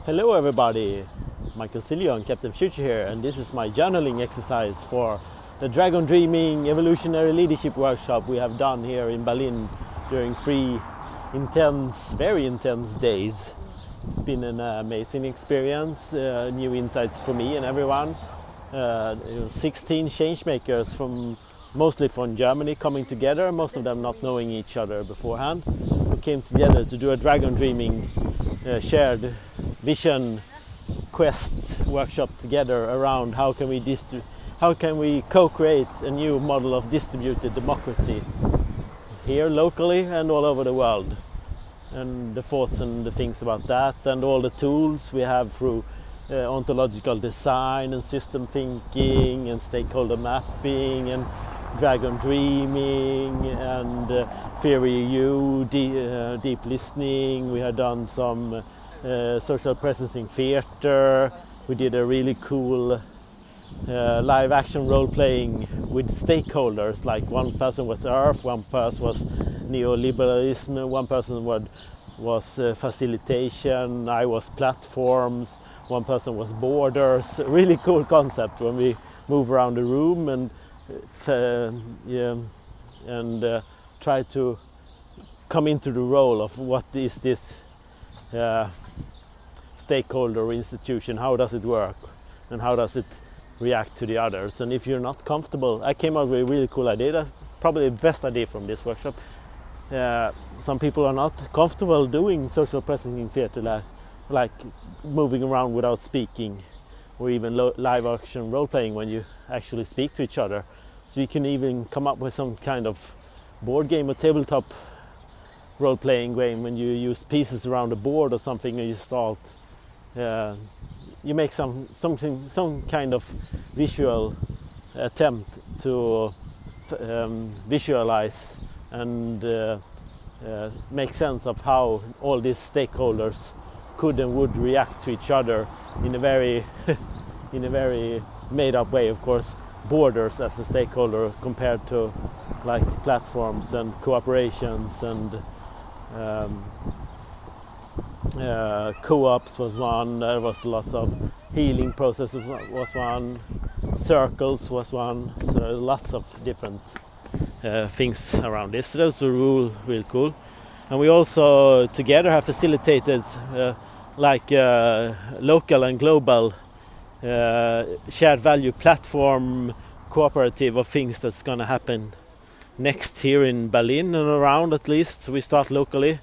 Hello everybody, Michael Sillion, Captain Future here, and this is my journaling exercise for the Dragon Dreaming Evolutionary Leadership workshop we have done here in Berlin during 3 intense, very intense days. It's been an amazing experience, new insights for me and everyone. 16 change makers mostly from Germany coming together, most of them not knowing each other beforehand, who came together to do a Dragon Dreaming shared vision quest workshop together around how can we co-create a new model of distributed democracy here locally and all over the world, and the thoughts and the things about that, and all the tools we have through ontological design and system thinking and stakeholder mapping and dragon dreaming and theory U, deep listening. We have done some social presensing theater. We did a really cool live action role playing with stakeholders, like one person was Earth, one person was neoliberalism, one person was facilitation, I was platforms, one person was borders. Really cool concept when we move around the room and try to come into the role of what is this stakeholder institution, how does it work and how does it react to the others. And if you're not comfortable, I came up with a really cool idea, that's probably the best idea from this workshop. Some people are not comfortable doing social presensing theater, like moving around without speaking, or even live action role playing when you actually speak to each other. So you can even come up with some kind of board game or tabletop role playing game when you use pieces around a board or something, and you start you make some kind of visual attempt to visualize and make sense of how all these stakeholders could and would react to each other in a very made up way, of course. Borders as a stakeholder compared to like platforms and cooperations and co-ops was one. There was lots of healing processes was one, circles was one, so lots of different things around this. So those were really cool. And we also together have facilitated local and global shared value platform cooperative of things that's going to happen next here in Berlin and around, at least. So we start locally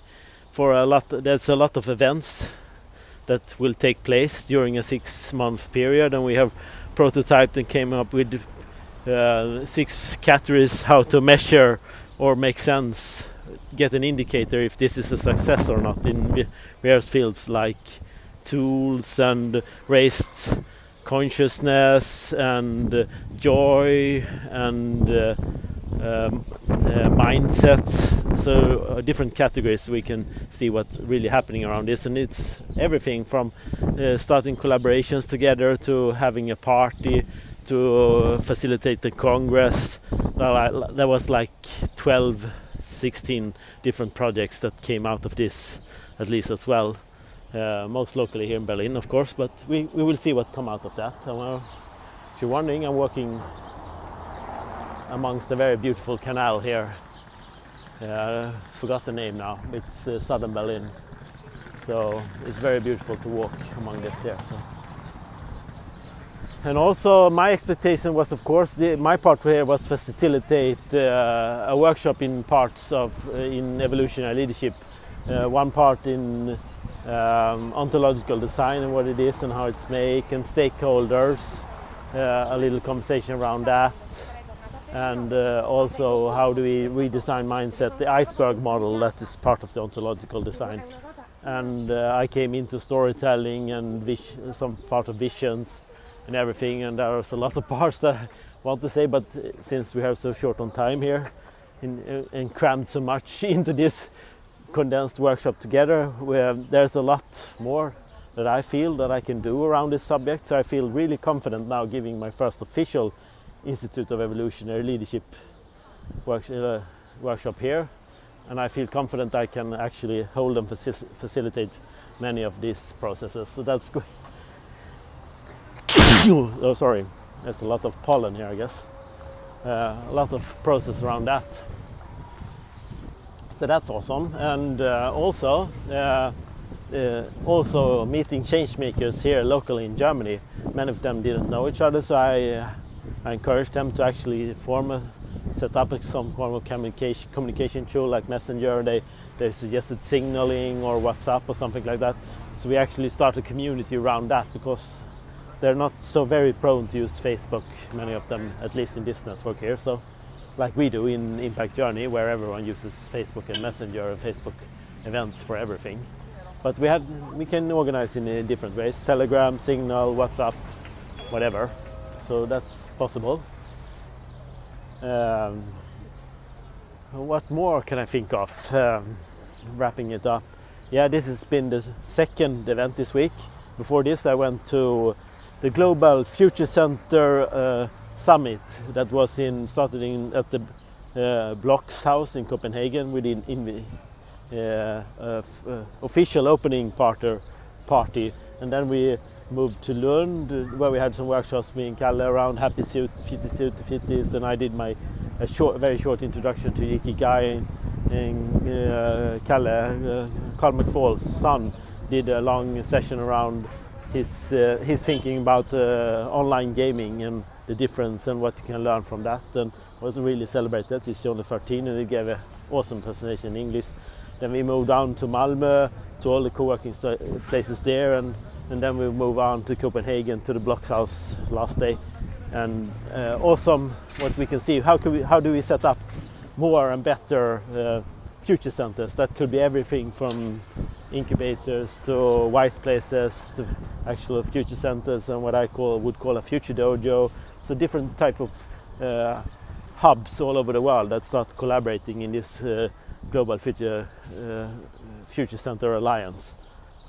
for there's a lot of events that will take place during a 6-month period, and we have prototyped and came up with 6 categories how to measure or make sense, get an indicator if this is a success or not in various fields like tools and raised consciousness and joy and mindsets. So different categories we can see what's really happening around this, and it's everything from starting collaborations together to having a party to facilitate the congress. There was like 16 different projects that came out of this, at least as well. Most locally here in Berlin, of course, but we will see what come out of that. If you're wondering, I'm working amongst the very beautiful canal here. Forgot the name now. It's southern Berlin, so it's very beautiful to walk among this here. So. And also my expectation was, of course, my part here was facilitate a workshop in parts in evolutionary leadership. One part in ontological design and what it is and how it's made, and stakeholders, a little conversation around that, and also how do we redesign mindset, the iceberg model that is part of the ontological design. And I came into storytelling and some part of visions and everything, and there's a lot of parts that I want to say, but since we have so short on time here and crammed so much into this condensed workshop together, there's a lot more that I feel that I can do around this subject. So I feel really confident now giving my first official Institute of Evolutionary Leadership workshop here, and I feel confident I can actually hold and facilitate many of these processes. So that's good. Oh, sorry, there's a lot of pollen here, I guess. A lot of process around that. So that's awesome. And also meeting change makers here locally in Germany. Many of them didn't know each other, so I encouraged them to actually set up some form of communication tool like Messenger. They suggested signaling or WhatsApp or something like that. So we actually started a community around that, because they're not so very prone to use Facebook, many of them, at least in this network here. So like we do in Impact Journey, where everyone uses Facebook and Messenger and Facebook events for everything. But we can organize in different ways: Telegram, Signal, WhatsApp, whatever. So that's possible. What more can I think of? Wrapping it up. Yeah, this has been the second event this week. Before this, I went to the Global Future Center Summit that was started at the Blocks House in Copenhagen with the official opening party, and then we moved to Lund, where we had some workshops, me and Kalle, around Happy Suit, Fitty Suit, Fitties, and I did very short introduction to Ikigai, and Carl McFall's son, did a long session around his thinking about online gaming and the difference and what you can learn from that, and was really celebrated. He's only 13, and he gave an awesome presentation in English. Then we moved down to Malmö, to all the co-working places there, and then we move on to Copenhagen, to the Blocks House last day. And awesome what we can see. How do we set up more and better future centers? That could be everything from incubators to wise places to actual future centers, and what I would call a future dojo. So different type of hubs all over the world that start collaborating in this global future center alliance.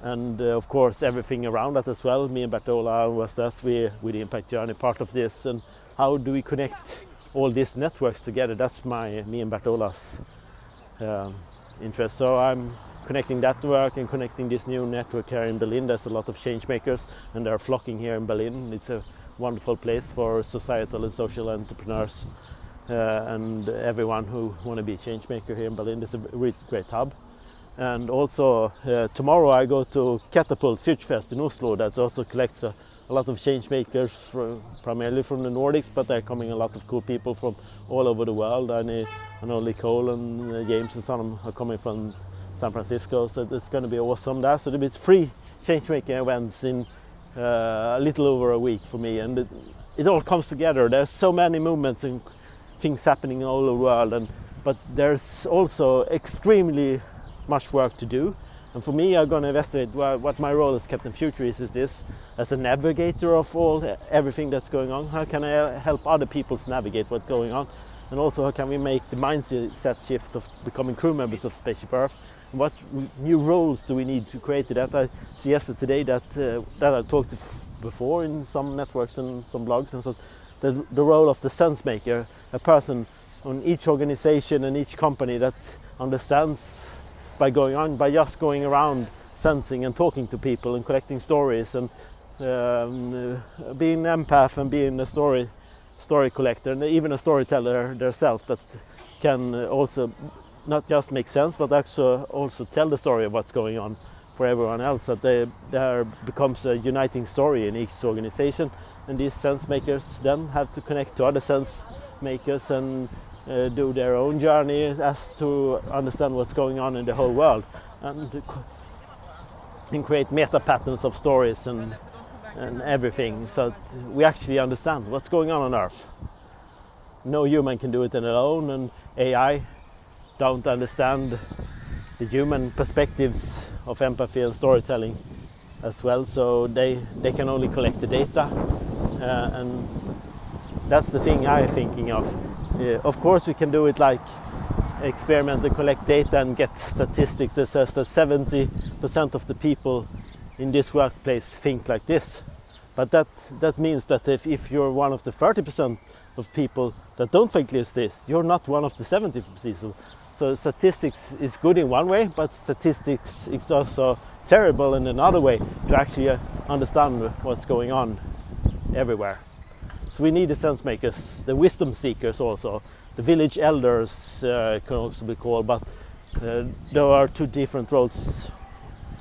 And of course everything around that as well. Me and Bertola was with the Impact Journey part of this, and how do we connect all these networks together? That's me and Bertola's interest. So I'm connecting that work and connecting this new network here in Berlin. There's a lot of change makers, and they're flocking here in Berlin. It's a wonderful place for societal and social entrepreneurs and everyone who want to be a change maker here in Berlin. It's a really great hub. And also tomorrow I go to Katapult Future Fest in Oslo. That also collects a lot of change makers, primarily from the Nordics, but there are coming a lot of cool people from all over the world. I know Nicole and James and some are coming from San Francisco, so it's going to be awesome there. So there'll be 3 change making events in a little over a week for me, and it all comes together. There's so many movements and things happening all over the world, but there's also extremely much work to do. And for me, I'm going to investigate what my role as Captain Future is this as a navigator of everything that's going on. How can I help other people navigate what's going on? And also, how can we make the mindset shift of becoming crew members of Spaceship Earth? And what new roles do we need to create that? I suggested today that I talked to before in some networks and some blogs, and so the role of the sense maker, a person on each organization and each company that understands by just going around sensing and talking to people and collecting stories and being an empath and being a story collector and even a storyteller themselves, that can also not just make sense but also tell the story of what's going on for everyone else, that there becomes a uniting story in each organization. And these sense makers then have to connect to other sense makers and do their own journey as to understand what's going on in the whole world, and create meta patterns of stories and everything, so that we actually understand what's going on Earth. No human can do it alone, and AI don't understand the human perspectives of empathy and storytelling as well, so they can only collect the data, and that's the thing I'm thinking of. Of course we can do it like experiment and collect data and get statistics that says that 70% of the people in this workplace think like this. But that means that if you're one of the 30% of people that don't think this. You're not one of the 70%. So statistics is good in one way, but statistics is also terrible in another way to actually understand what's going on everywhere. So we need the sense makers, the wisdom seekers also, the village elders can also be called, but there are two different roles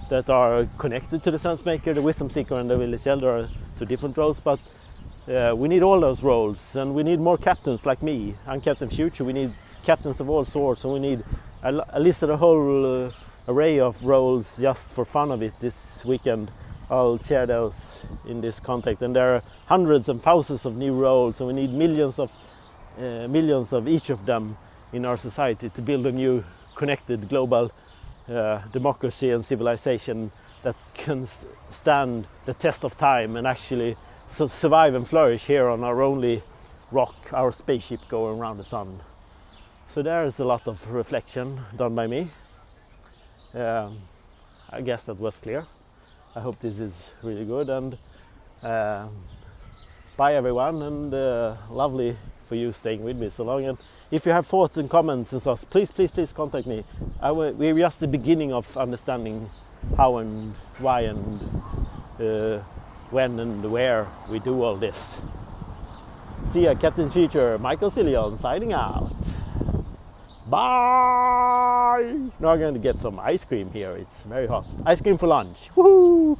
that are connected to the sense maker. The wisdom seeker and the village elder are two different roles, but we need all those roles, and we need more captains like me. I'm Captain Future. We need captains of all sorts, and we need I listed a whole array of roles just for fun of it this weekend. I'll share those in this context, and there are hundreds and thousands of new roles, and we need millions of each of them in our society to build a new connected global democracy and civilization that can stand the test of time and actually survive and flourish here on our only rock, our spaceship going around the sun. So there is a lot of reflection done by me. I guess that was clear. I hope this is really good, and bye everyone, and lovely for you staying with me so long. And if you have thoughts and comments and stuff, please contact me. We're just the beginning of understanding how and why and when and where we do all this. See ya, Captain Future, Michael Cillion signing out. Bye! Now I'm going to get some ice cream here. It's very hot. Ice cream for lunch. Woohoo!